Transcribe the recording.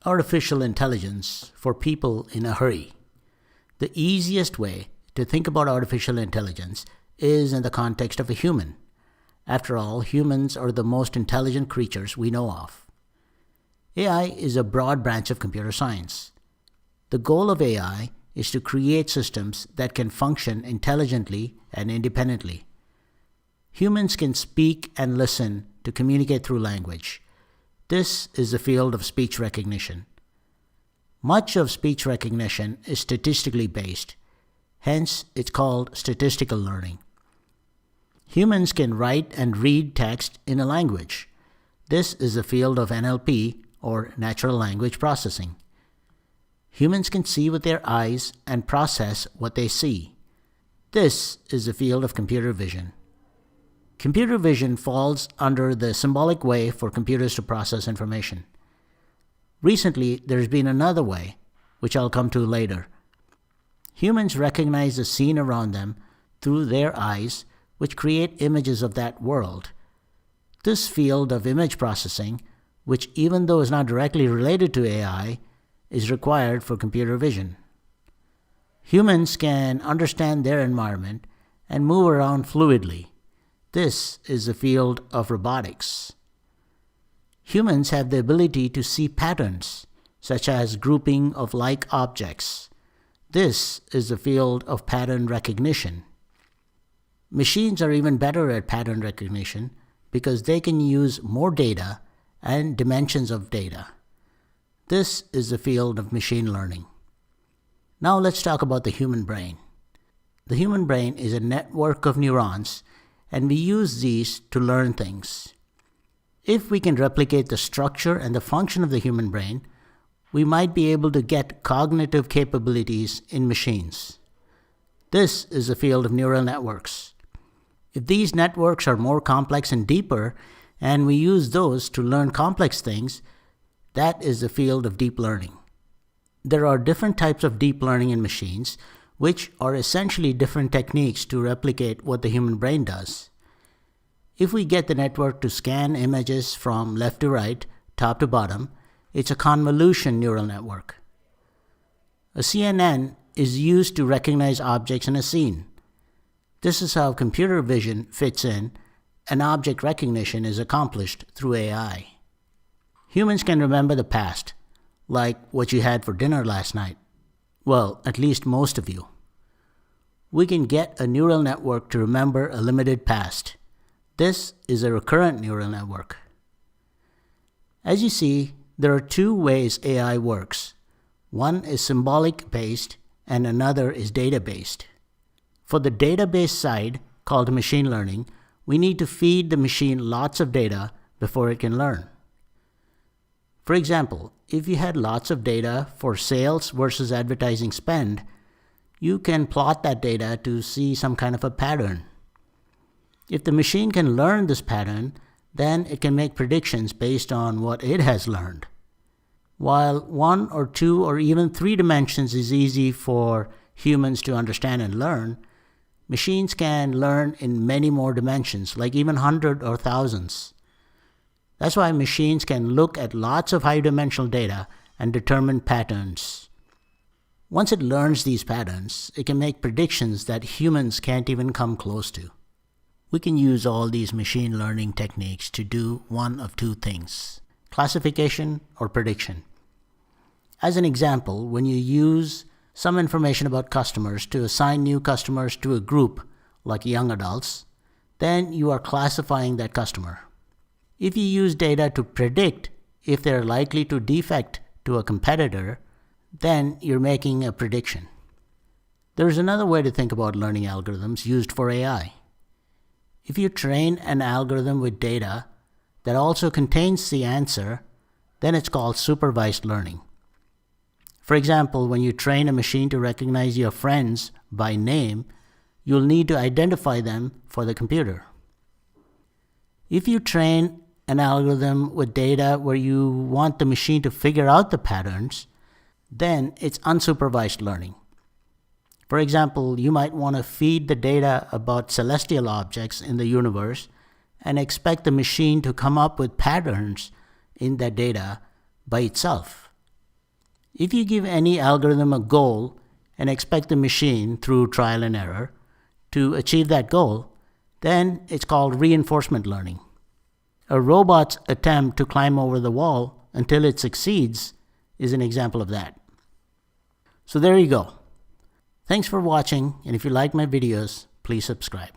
Artificial intelligence for people in a hurry. The easiest way to think about artificial intelligence is in the context of a human. After all, humans are the most intelligent creatures we know of. AI is a broad branch of computer science. The goal of AI is to create systems that can function intelligently and independently. Humans can speak and listen to communicate through language. This is the field of speech recognition. Much of speech recognition is statistically based, hence it's called statistical learning. Humans can write and read text in a language. This is the field of NLP, or natural language processing. Humans can see with their eyes and process what they see. This is the field of computer vision. Computer vision falls under the symbolic way for computers to process information. Recently, there's been another way, which I'll come to later. Humans recognize the scene around them through their eyes, which create images of that world. This field of image processing, which even though is not directly related to AI, is required for computer vision. Humans can understand their environment and move around fluidly. This is the field of robotics. Humans have the ability to see patterns, such as grouping of like objects. This is the field of pattern recognition. Machines are even better at pattern recognition because they can use more data and dimensions of data. This is the field of machine learning. Now let's talk about the human brain. The human brain is a network of neurons, and we use these to learn things. If we can replicate the structure and the function of the human brain, we might be able to get cognitive capabilities in machines. This is the field of neural networks. If these networks are more complex and deeper, and we use those to learn complex things, that is the field of deep learning. There are different types of deep learning in machines, which are essentially different techniques to replicate what the human brain does. If we get the network to scan images from left to right, top to bottom, it's a convolution neural network. A CNN is used to recognize objects in a scene. This is how computer vision fits in, and object recognition is accomplished through AI. Humans can remember the past, like what you had for dinner last night. Well, at least most of you. We can get a neural network to remember a limited past. This is a recurrent neural network. As you see, there are two ways AI works. One is symbolic based and another is data based. For the database side, called machine learning, we need to feed the machine lots of data before it can learn. For example, if you had lots of data for sales versus advertising spend, you can plot that data to see some kind of a pattern. If the machine can learn this pattern, then it can make predictions based on what it has learned. While 1 or 2 or even 3 dimensions is easy for humans to understand and learn, machines can learn in many more dimensions, like even 100 or thousands. That's why machines can look at lots of high-dimensional data and determine patterns. Once it learns these patterns, it can make predictions that humans can't even come close to. We can use all these machine learning techniques to do one of two things: classification or prediction. As an example, when you use some information about customers to assign new customers to a group, like young adults, then you are classifying that customer. If you use data to predict if they're likely to defect to a competitor, then you're making a prediction. There's another way to think about learning algorithms used for AI. If you train an algorithm with data that also contains the answer, then it's called supervised learning. For example, when you train a machine to recognize your friends by name, you'll need to identify them for the computer. If you train an algorithm with data where you want the machine to figure out the patterns, then it's unsupervised learning. For example, you might want to feed the data about celestial objects in the universe and expect the machine to come up with patterns in that data by itself. If you give any algorithm a goal and expect the machine, through trial and error, to achieve that goal, then it's called reinforcement learning. A robot's attempt to climb over the wall until it succeeds is an example of that. So there you go. Thanks for watching, and if you like my videos, please subscribe.